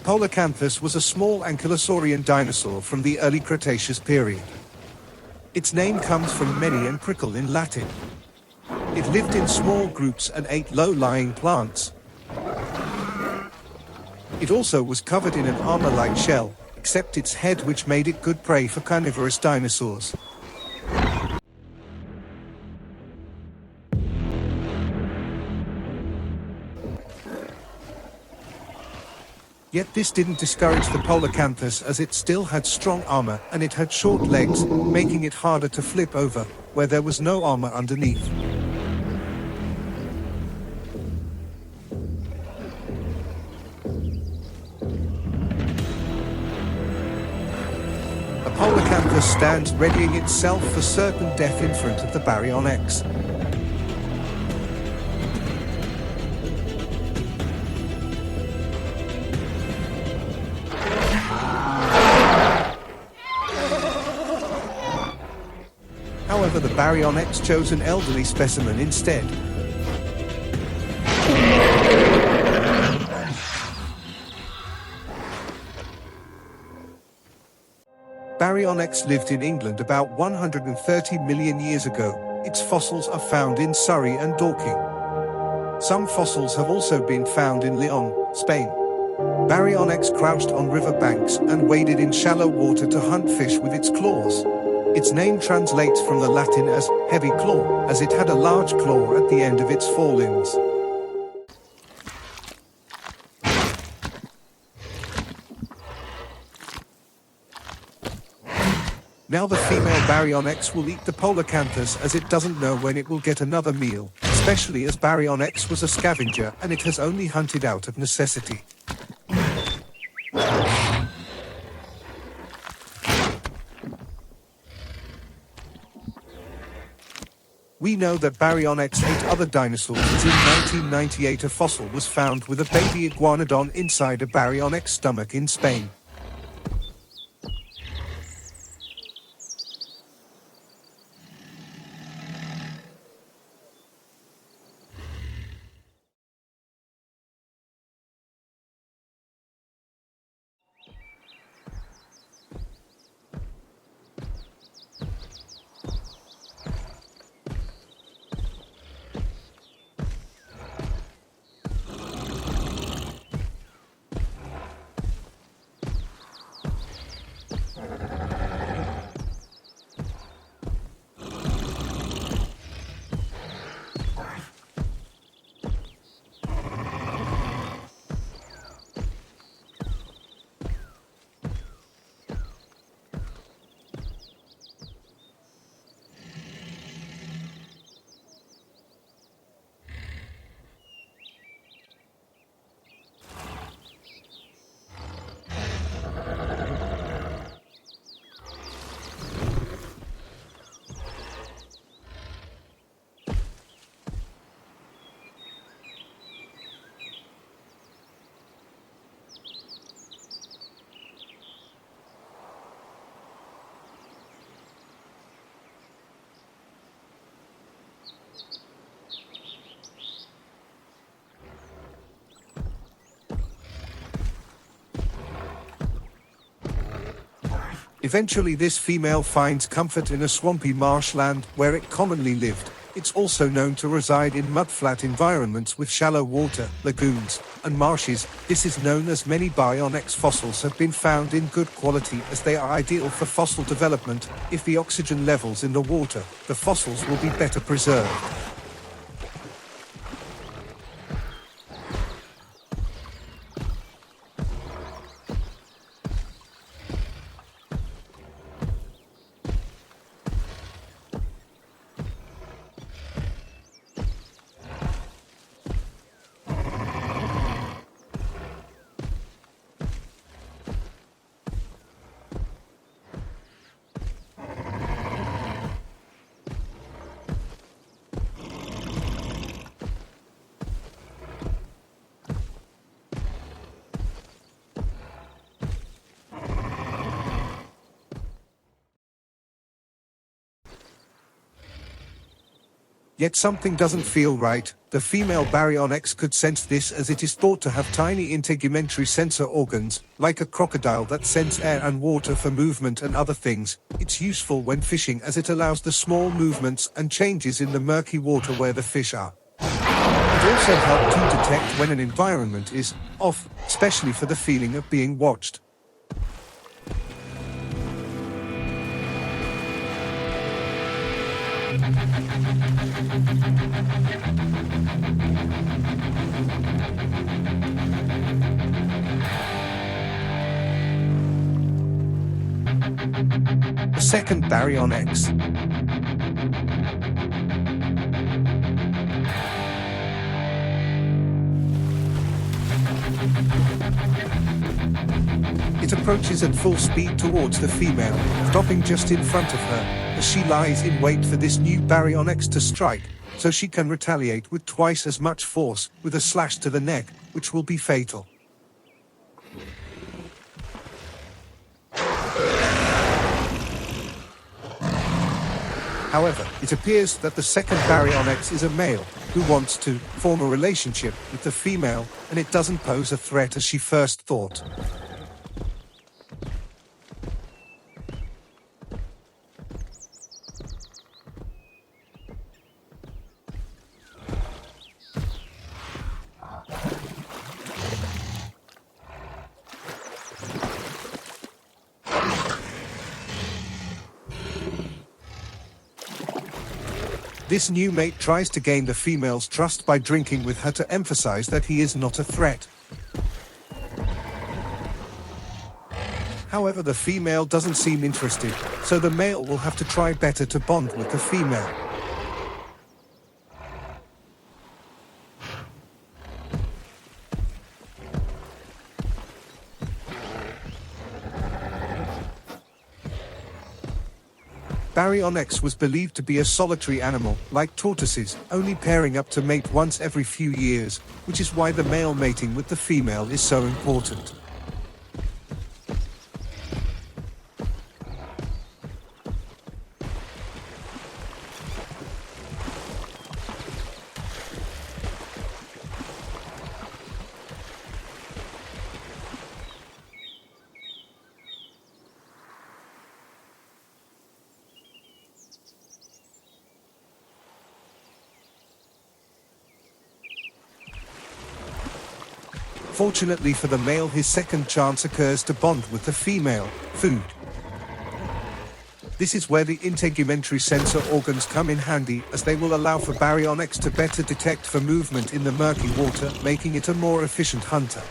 Polacanthus was a small ankylosaurian dinosaur from the early Cretaceous period. Its name comes from many and prickle in Latin. It lived in small groups and ate low-lying plants. It also was covered in an armor-like shell, except its head, which made it good prey for carnivorous dinosaurs. Yet this didn't discourage the Polacanthus, as it still had strong armor and it had short legs, making it harder to flip over, where there was no armor underneath. A Polacanthus stands readying itself for certain death in front of the Baryonyx. However, the Baryonyx chose an elderly specimen instead. Baryonyx lived in England about 130 million years ago. Its fossils are found in Surrey and Dorking. Some fossils have also been found in Leon, Spain. Baryonyx crouched on river banks and waded in shallow water to hunt fish with its claws. Its name translates from the Latin as heavy claw, as it had a large claw at the end of its forelimbs. Now the female Baryonyx will eat the Polacanthus, as it doesn't know when it will get another meal, especially as Baryonyx was a scavenger and it has only hunted out of necessity. We know that Baryonyx ate other dinosaurs, as in 1998 a fossil was found with a baby iguanodon inside a Baryonyx stomach in Spain. Eventually this female finds comfort in a swampy marshland where it commonly lived. It's also known to reside in mudflat environments with shallow water, lagoons, and marshes. This is known as many Baryonyx fossils have been found in good quality, as they are ideal for fossil development. If the oxygen levels in the water, the fossils will be better preserved. Yet something doesn't feel right. The female Baryonyx could sense this, as it is thought to have tiny integumentary sensor organs, like a crocodile that sense air and water for movement and other things. It's useful when fishing, as it allows the small movements and changes in the murky water where the fish are. It also helps to detect when an environment is off, especially for the feeling of being watched. The second Baryonyx. It approaches at full speed towards the female, stopping just in front of her, as she lies in wait for this new Baryonyx to strike, so she can retaliate with twice as much force, with a slash to the neck, which will be fatal. However, it appears that the second Baryonyx is a male, who wants to form a relationship with the female, and it doesn't pose a threat as she first thought. This new mate tries to gain the female's trust by drinking with her to emphasize that he is not a threat. However, the female doesn't seem interested, so the male will have to try better to bond with the female. Baryonyx was believed to be a solitary animal, like tortoises, only pairing up to mate once every few years, which is why the male mating with the female is so important. Fortunately for the male, his second chance occurs to bond with the female, food. This is where the integumentary sensor organs come in handy, as they will allow for Baryonyx to better detect for movement in the murky water, making it a more efficient hunter.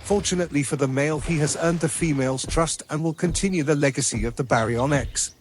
Fortunately for the male, he has earned the female's trust and will continue the legacy of the Baryonyx.